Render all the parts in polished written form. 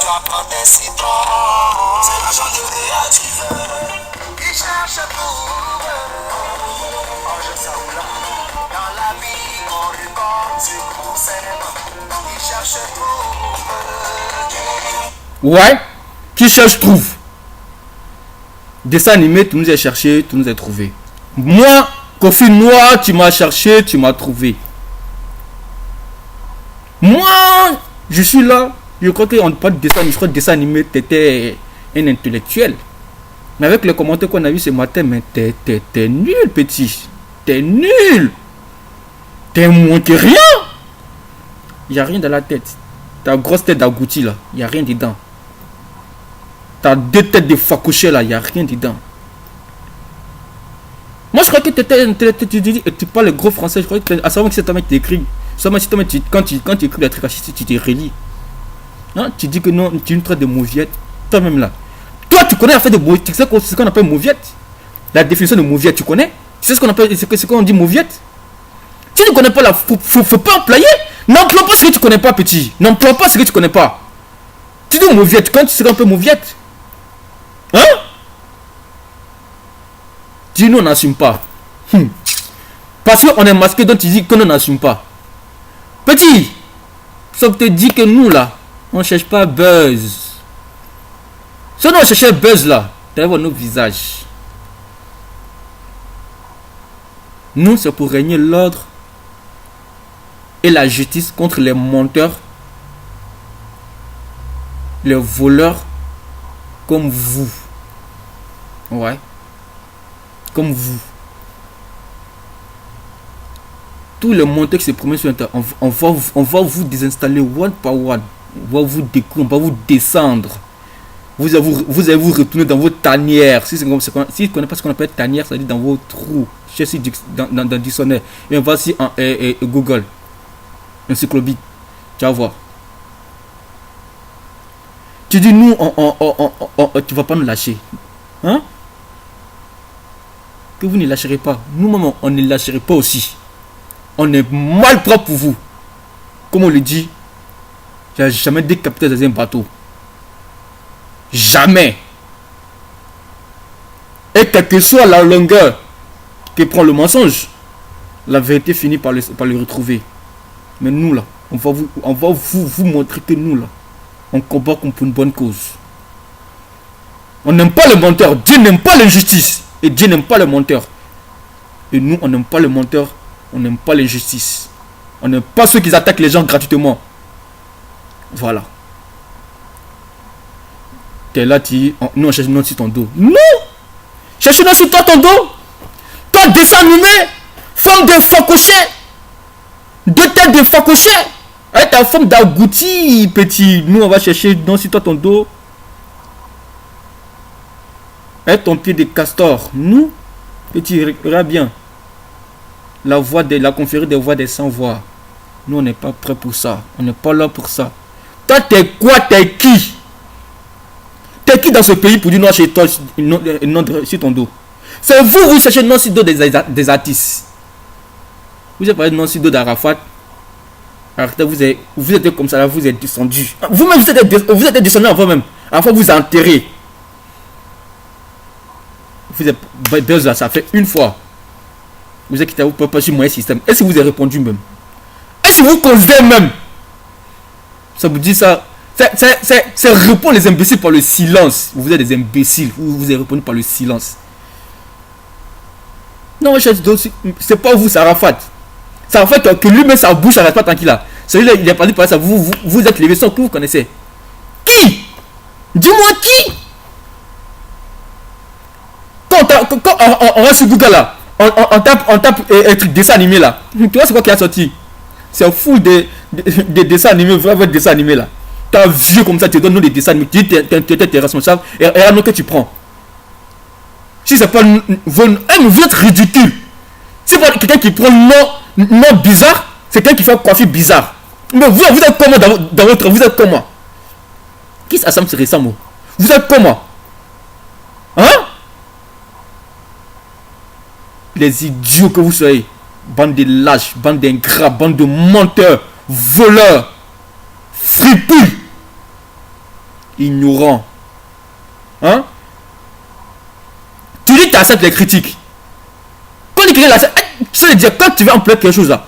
ça prend des citrons. C'est l'argent de réactiver. Ils cherchent à trouver. Argent ça ou là. Dans la vie, on récolte ce qu'on sème. Ils cherchent à trouver. Ouais, qui cherche trouve. Dessin animé, tu nous as cherché, tu nous as trouvé. Moi, Kofi Noir, tu m'as cherché, tu m'as trouvé. Moi, je suis là. Je crois qu'on parle de dessin, je crois que dessin animé, t'étais un intellectuel. Mais avec les commentaires qu'on a vu ce matin, mais t'es nul, petit. T'es nul. T'es moins que rien. Il n'y a rien dans la tête. Ta grosse tête d'agouti là, il n'y a rien dedans. T'as deux têtes de facouché là, il n'y a rien dedans. Moi je crois que tu parles le gros français, je crois que à savoir que c'est toi qui t'écris. Seulement si toi quand tu écris la truc, tu te relis. Hein? Tu dis que non, tu nous traites de mauviette. Toi-même là. Toi tu connais la fait de mauviette, tu sais ce qu'on appelle mauviette. La définition de mauviette, tu connais? Tu sais ce qu'on appelle, ce qu'on dit mauviette? Si tu ne connais pas la, faut pas employer. N'emploie pas ce que tu connais pas, petit. N'emploie pas ce que tu connais pas. Tu dis mauviette, quand tu seras un peu mauviette. Hein? Dis nous on n'assume pas. Parce qu'on est masqué, donc tu dis que nous n'assume pas. Petit, sauf te dit que nous là, on cherche pas buzz. Si on cherchait buzz là, tu vas voir nos visages. Nous, c'est pour régner l'ordre et la justice contre les menteurs, les voleurs comme vous. Ouais. Comme vous. Tous les menteurs qui se promènent sur Internet, on va vous désinstaller one par one. On va vous découvrir, on va vous descendre. Vous allez vous retourner dans vos tanières. Si vous ne connaissez pas ce qu'on appelle tanière, ça veut dire dans vos trous. Cherchez dans le dictionnaire. Et on va aussi en Google. Encyclopédie. Tu vas voir. Tu dis nous, tu vas pas nous lâcher. Hein? Que vous ne lâcherez pas. Nous-mêmes, on ne lâcherait pas aussi. On est mal propre pour vous. Comme on le dit, il n'y a jamais décapité dans un bateau. Jamais. Et quelle que soit la longueur que prend le mensonge, la vérité finit par le retrouver. Mais nous là, on va vous montrer que nous là, on combat pour une bonne cause. On n'aime pas le menteur. Dieu n'aime pas l'injustice. Et Dieu n'aime pas le menteur. Et nous, on n'aime pas le menteur. On n'aime pas l'injustice. On n'aime pas ceux qui attaquent les gens gratuitement. Voilà. T'es là, nous on cherche non sur ton dos. Non! Cherche non sur toi ton dos. Toi, dessin animé, forme de facoché. Deux têtes de facoché. Avec ta forme d'agouti, petit. Nous, on va chercher non sur toi ton dos. Avec ton pied de castor. Nous, petit, regarde bien. La conférence des voix des sans-voix. Nous, on n'est pas prêt pour ça. On n'est pas là pour ça. Toi, t'es quoi? T'es qui? T'es qui dans ce pays pour dire non chez toi, non sur ton dos? C'est vous cherchez non sur le dos des artistes. Vous avez parlé de non sur le dos d'Arafat. Vous êtes comme ça, là, vous êtes descendu. Vous-même, vous êtes descendu avant même. Avant, vous enterrez. Vous êtes buzz là, ça fait une fois. Vous êtes quitté, vous pouvez pas sur mon système. Est-ce que vous avez répondu même? Est-ce que vous causez même? Ça vous dit ça? C'est répondre les imbéciles par le silence. Vous êtes des imbéciles. Vous avez répondu par le silence. Non, c'est pas vous, c'est Arafat. C'est Arafat que lui-même sa bouche n'arrête pas tranquille là. Celui-là, il est parti par ça. Vous êtes les vaisseaux que vous connaissez. Qui? Dis-moi qui? Quand on reste sur Google là, on tape un truc dessin animé là. Tu vois c'est quoi qui a sorti? C'est fou de dessins animés, vrai dessin animé là. T'as vieux comme ça, tu donnes nous des dessins animés, tu dis t'es responsable, et à nous que tu prends. Si c'est pas vous êtes ridicule. Si c'est pas quelqu'un qui prend nom bizarre, c'est quelqu'un qui fait coiffure bizarre. Mais vous êtes comment dans votre, vous êtes comment? Qui s'assemble sur ça, moi? Vous êtes comment? Hein? Les idiots que vous soyez, bande de lâches, bande d'ingrats, bande de menteurs, voleurs, fripus. ignorant. Hein? Tu dis que tu acceptes les critiques. Quand tu sais dire, quand tu veux employer quelque chose là,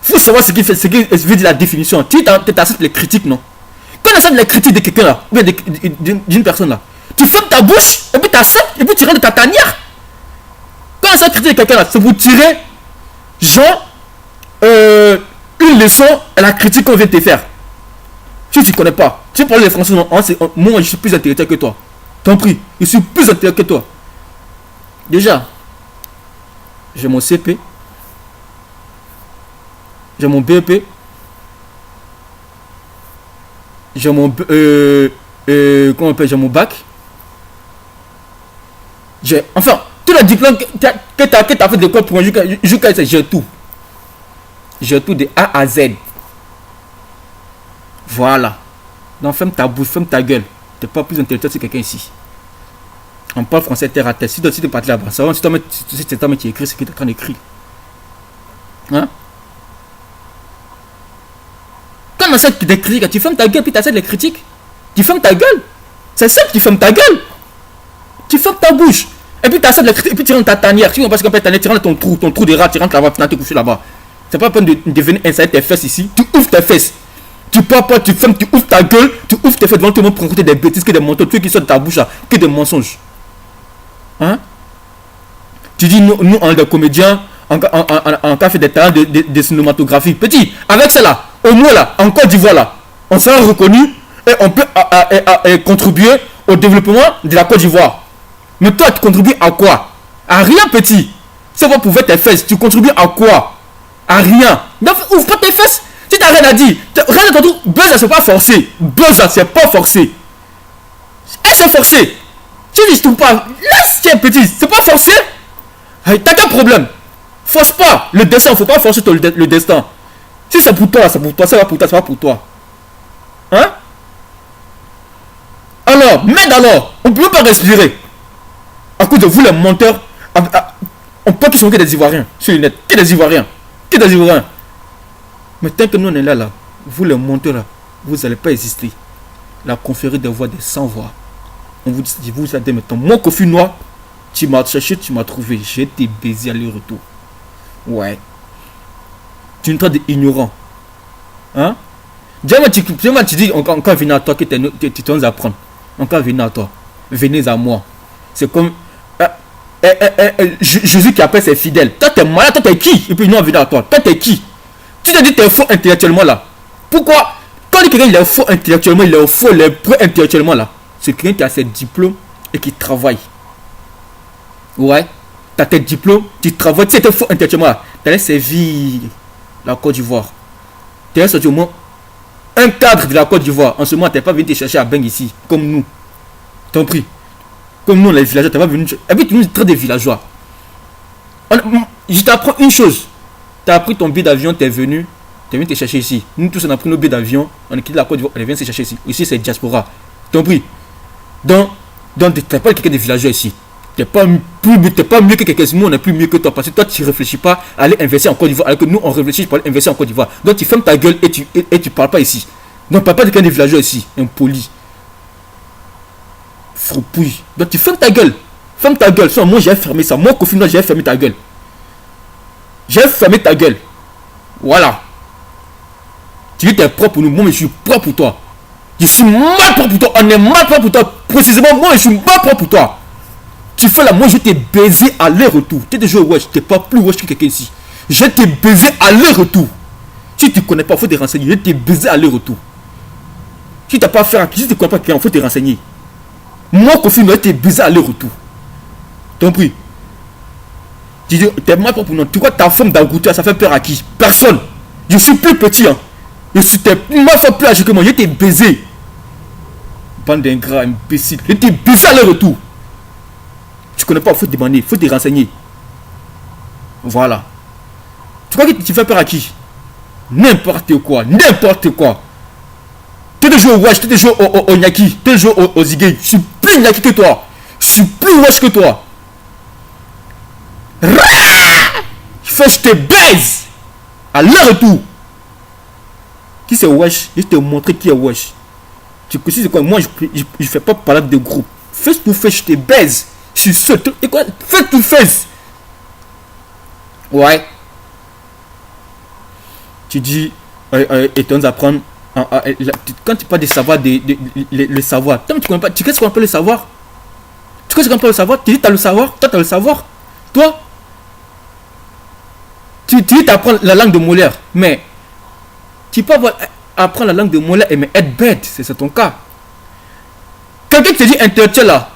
il faut savoir ce qui veut dire la définition. Tu acceptes les critiques, non? Quand tu acceptes les critiques de quelqu'un là, ou bien d'une personne là, tu fermes ta bouche, et puis tu acceptes, et puis tu rentres de ta tanière. Quand tu acceptes critiquer quelqu'un là, c'est pour tirer, genre, une leçon à la critique qu'on vient de te faire. Si tu ne connais pas, tu parles les français, non, moi je suis plus intellectuel que toi. T'en prie, je suis plus intellectuel que toi. Déjà, j'ai mon CP, j'ai mon BEP, j'ai mon comment on appelle, j'ai mon bac. Enfin, tous les diplômes que tu as fait de quoi pour jusqu'à j'ai tout. J'ai tout de A à Z. Voilà. Donc ferme ta bouche, ferme ta gueule. T'es pas plus intellectuel que quelqu'un ici. On parle français terre à terre. Si tu es parti là-bas, ça va, si c'est toi qui écris ce que tu es en train d'écrire. Hein? Quand on essaie de critiquer, tu fermes ta gueule puis tu essaies de les critiques. Tu fermes ta gueule. C'est ça que tu fermes ta gueule. Tu fermes ta bouche. Et puis tu essaies de les critiquer. Et puis tu rentres ta tanière. Tu rentres parce que tu rentres ton trou de rat, tu rentres là-bas, tu es couché là-bas. C'est pas la peine de venir installer tes fesses ici. Tu ouvres tes fesses. Tu parles pas, tu fermes, tu ouvres ta gueule, tu ouvres tes fesses devant tout le monde pour écouter des bêtises, que des mentons, tout qui sortent de ta bouche là, que des mensonges. Hein? Tu dis, nous on est des comédiens, on a fait des talents de cinématographie. Petit, avec cela, au moins là, en Côte d'Ivoire là, on sera reconnu et on peut contribuer au développement de la Côte d'Ivoire. Mais toi, tu contribues à quoi? À rien, petit. C'est pas pour voir tes fesses, tu contribues à quoi? À rien. Donc, ouvre pas tes fesses. Si t'as rien à dire, rien de tout. Buzz, ça c'est pas forcé. Buzz, ça c'est pas forcé. Et c'est forcé. Tu dis, je trouve pas. Laisse, tiens, petit. C'est pas forcé. Hey, t'as quel problème? Force pas. Le destin, faut pas forcer le destin. Si c'est pour toi, c'est pour toi. Ça va pour toi, ça va pour toi. Hein? Alors, merde alors. On peut pas respirer. À cause de vous, les menteurs. On peut tous moquer des Ivoiriens sur le net. Qui des Ivoiriens? Qui des Ivoiriens? Mais tant que nous on est là, vous les menteurs là, vous n'allez pas exister. La conférence des voix des sans-voix. On vous dit, vous allez maintenant, mon Kofi Noir, tu m'as cherché, tu m'as trouvé. J'ai été baisé à aller-retour. Ouais. Tu es une traite d'ignorant. Hein? Dis-moi, tu dis, encore venez à toi, que tu dois nous apprendre. Encore venez à toi. Venez à moi. C'est comme Jésus qui appelle ses fidèles. Toi, t'es malade, toi, t'es qui? Et puis, nous, on vient à toi. Toi, t'es qui? Tu te dis que t'es faux intellectuellement là. Pourquoi? Quand quelqu'un il est faux intellectuellement, il est faux, il est prêt intellectuellement là. C'est quelqu'un qui a ses diplômes et qui travaille. Ouais. T'as tes diplômes, tu travailles, tu sais, t'es faux intellectuellement là. T'allais servir la Côte d'Ivoire. T'es sorti au moins un cadre de la Côte d'Ivoire. En ce moment, t'es pas venu te chercher à Beng ici, comme nous. T'en prie. Comme nous, les villageois, t'es pas venu. Et puis, tu nous traites des villageois. Je t'apprends une chose. T'as pris ton billet d'avion, t'es venu te chercher ici. Nous tous on a pris nos billets d'avion, on a quitté la Côte d'Ivoire, on vient se chercher ici. Ici c'est diaspora. T'as pris. Donc t'es pas quelqu'un de villageois ici. T'es pas mieux que quelqu'un. Nous on est plus mieux que toi parce que toi tu réfléchis pas à aller investir en Côte d'Ivoire alors que nous on réfléchit pour aller investir en Côte d'Ivoire. Donc tu fermes ta gueule et tu parles pas ici. Donc parle pas de quelqu'un de villageois ici, impoli. Froupouille. Donc tu fermes ta gueule. Ferme ta gueule. Sinon moi j'ai fermé ça. Moi Kofi Noir j'ai fermé ta gueule. J'ai fermé ta gueule. Voilà. Tu dis que tu es propre pour nous. Moi, je suis propre pour toi. Je suis mal propre pour toi. On est mal propre pour toi. Précisément, moi, je suis mal propre pour toi. Tu fais là, moi, je t'ai baisé à l'aller-retour. Tu es déjà wesh. Tu n'es pas plus wesh que quelqu'un ici. Je t'ai baisé à l'aller-retour. Si tu ne connais pas, il faut te renseigner. Je t'ai baisé à l'aller-retour. Si tu n'as pas affaire à qui, si tu ne connais pas quelqu'un, il faut te renseigner. Moi, Kofi Noir, je t'ai baisé à l'aller-retour. T'en prie. Tu dis, t'es mal propre pour nous. Tu vois ta femme d'Agoutia, ça fait peur à qui? Personne. Je suis plus petit, hein. Je suis ma femme plus âgée que moi. Je t'ai baisé. Bande d'ingrats, imbécile. Je t'ai baisé à leur retour. Tu connais pas, il faut te demander, il faut te renseigner. Voilà. Tu crois que tu fais peur à qui? N'importe quoi, n'importe quoi. Tu es de jouer au wesh, tu es de jouer au Nyaki, tu es de jouer au Ziggy. Je suis plus Nyaki que toi. Je suis plus wesh que toi. Il faut que je te baise à leur retour. Qui c'est wesh? Je te montrer qui est wesh. Tu sais quoi? Moi, je fais pas parler de groupe. Face to face, je te baise. Je suis sûr. Et quoi? Face to face. Ouais. Tu dis, et tu vas apprendre. Quand tu parles de savoir, le savoir, toi, tu connais pas. Tu sais ce qu'on appelle le savoir? Tu sais ce qu'on appelle le savoir? Tu dis, tu as le savoir. Toi, tu as le savoir. Toi, tu dis, tu apprends la langue de Molière. Mais, tu peux apprendre la langue de Molière et mais être bête. C'est ton cas. Quelqu'un qui te dit intellectuel là,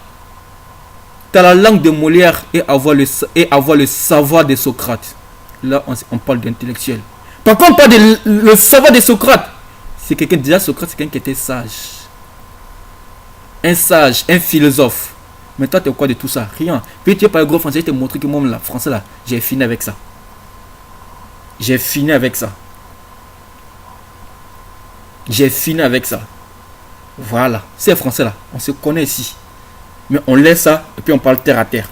tu as la langue de Molière et avoir le savoir de Socrate. Là, on parle d'intellectuel. Par contre, pas le savoir de Socrate. C'est quelqu'un, déjà Socrate, c'est quelqu'un qui était sage. Un sage, un philosophe. Mais toi, tu es quoi de tout ça? Rien. Puis tu es pas le gros français, je t'ai montré que moi, le français là, j'ai fini avec ça. J'ai fini avec ça. J'ai fini avec ça. Voilà. C'est français là, on se connaît ici. Mais on laisse ça et puis on parle terre à terre.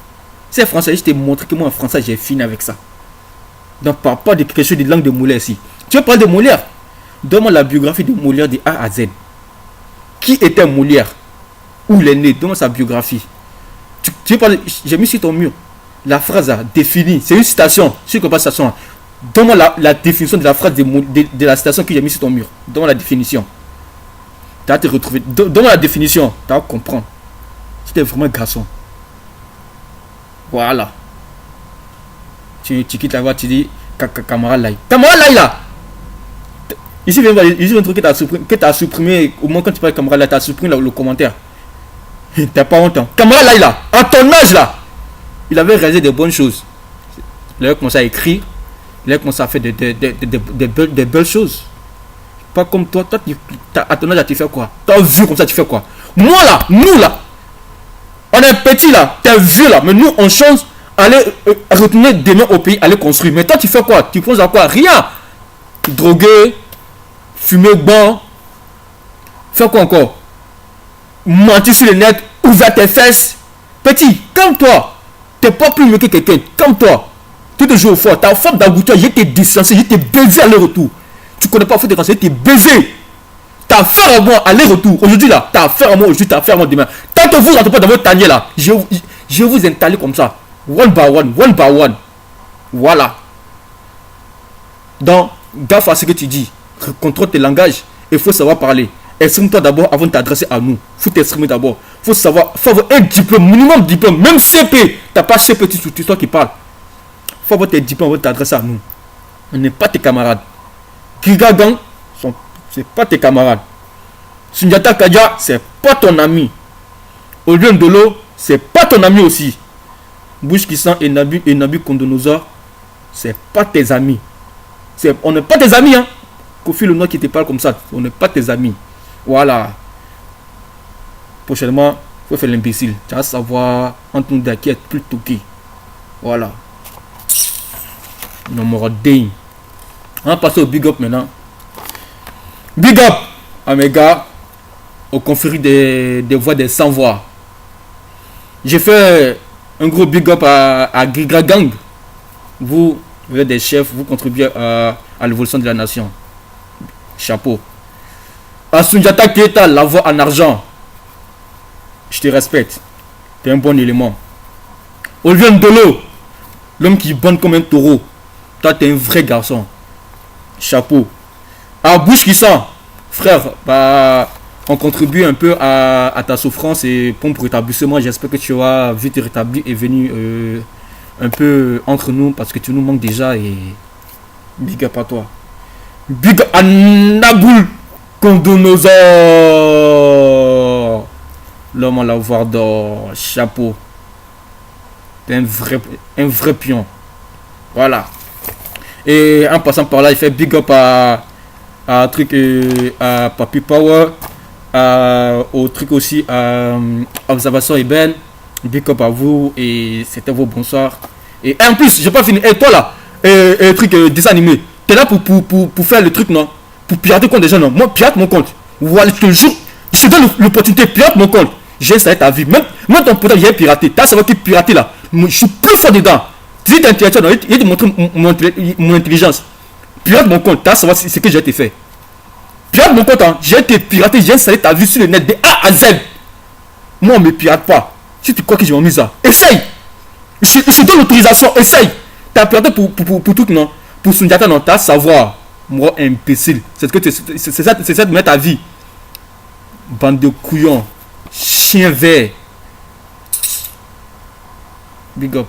C'est français, je t'ai montré que moi, en français, j'ai fini avec ça. Donc, parle pas de quelque chose de langue de Molière ici. Tu veux parler de Molière? Donne-moi la biographie de Molière de A à Z. Qui était Molière? Où il est né? Donne-moi sa biographie. Tu veux parler? J'ai mis sur ton mur la phrase là, définie. C'est une citation. Je ne sais pas citation. Donne-moi la définition de la phrase de la citation que j'ai mis sur ton mur. Donne-moi la définition. Tu vas te retrouver. Donne-moi la définition. Tu vas comprendre. C'était vraiment un garçon. Voilà. Tu quittes la voie, tu dis camarade là. Camarade là. Ici, il y a un truc que tu as supprimé. Au moins, quand tu parles de camarade là, tu as supprimé le commentaire. T'as pas honte. Camarade là, à ton âge là, il avait réalisé de bonnes choses. Il avait commencé à écrire. Il avait commencé à faire des belles choses. Pas comme toi. Toi, à ton âge, tu fais quoi? Tu as vu comme ça, tu fais quoi? Moi là, nous là, on est petit là, tu es vieux là, mais nous on change. Aller retourner demain au pays, aller construire. Mais toi, tu fais quoi? Tu penses à quoi? Rien. Droguer, fumer bon. Fais quoi encore? Mentir sur le net, ouvrir tes fesses. Petit, calme-toi. T'es pas plus mieux que quelqu'un. Calme-toi. Tu te joues au fort. Ta femme d'Agoutia, je t'ai distancé, je t'ai baisé aller-retour. Tu connais pas la faute de je t'ai baisé. T'as affaire à moi, aller-retour. Aujourd'hui là, t'as affaire à moi aujourd'hui, t'as affaire à moi demain. Tant que vous rentrez pas dans votre tanier là, je vais vous installer comme ça. One by one. Voilà. Donc, gaffe à ce que tu dis. Contrôle tes langages. Il faut savoir parler. Exprime-toi d'abord avant de t'adresser à nous. Il faut t'exprimer d'abord. Il faut savoir. Il faut avoir un diplôme, minimum diplôme. Même CP. T'as pas CP, c'est toi qui parle. Il faut avoir tes diplômes avant de t'adresser à nous. On n'est pas tes camarades. Gigagang, c'est pas tes camarades. Sundiata Kadia, c'est pas ton ami. Olivier Ndolo, c'est pas ton ami aussi. Bouche qui sent et Nabi Kondonosa, c'est pas tes amis. On n'est pas tes amis, hein. Kofi le nom qui te parle comme ça, on n'est pas tes amis. Voilà. Prochainement, il faut faire l'imbécile. Tu vas savoir entre nous deux qui est plus toqué. Voilà. Numéro 2. On va passer au big up maintenant. Big up à mes gars, au confrérie des voix des sans voix. J'ai fait un gros big up à Giga Gang. Vous êtes des chefs, vous contribuez à l'évolution de la nation. Chapeau. À Sundiata Keita, la voix en argent. Je te respecte. Tu es un bon élément. Olivier Ndolo, l'homme qui bonne comme un taureau. Toi, tu es un vrai garçon. Chapeau. À Bouche qui sent, frère, on contribue un peu à ta souffrance et pour rétablissement. J'espère que tu vas vite rétablir et venir un peu entre nous parce que tu nous manques déjà et big up à toi. Big up à Naboul Kondonosa, l'homme à la voix d'or. Chapeau. T'es un vrai pion. Voilà. Et en passant par là, il fait big up à Papi Power, au truc aussi à Observation Eben. Big up à vous et c'était vos bonsoirs. Et en plus, j'ai pas fini. Et toi là, dessin animé, t'es là pour faire le truc, non? Pour pirater compte des gens, non? Moi, pirate mon compte. Voilà, je te jure, je te donne l'opportunité, pirate mon compte. J'ai ça ta vie. Même ton pote, j'ai piraté. T'as savoir qui pirater là. Je suis plus fort dedans. Si t'es intellectuel, il te montre mon intelligence. Pirate mon compte, t'as savoir ce que j'ai été fait. pirate mon compte, hein. J'ai été piraté, j'ai installé ta vie sur le net de A à Z. Moi, on me pirate pas. Si tu crois que je m'amuse ça, essaye. Je donne l'autorisation, essaye. T'as piraté pour tout, non? Pour Sundiata, non? T'as savoir. Moi, imbécile. C'est ça de mettre ta vie. Bande de couillons. Chien vert. Big up.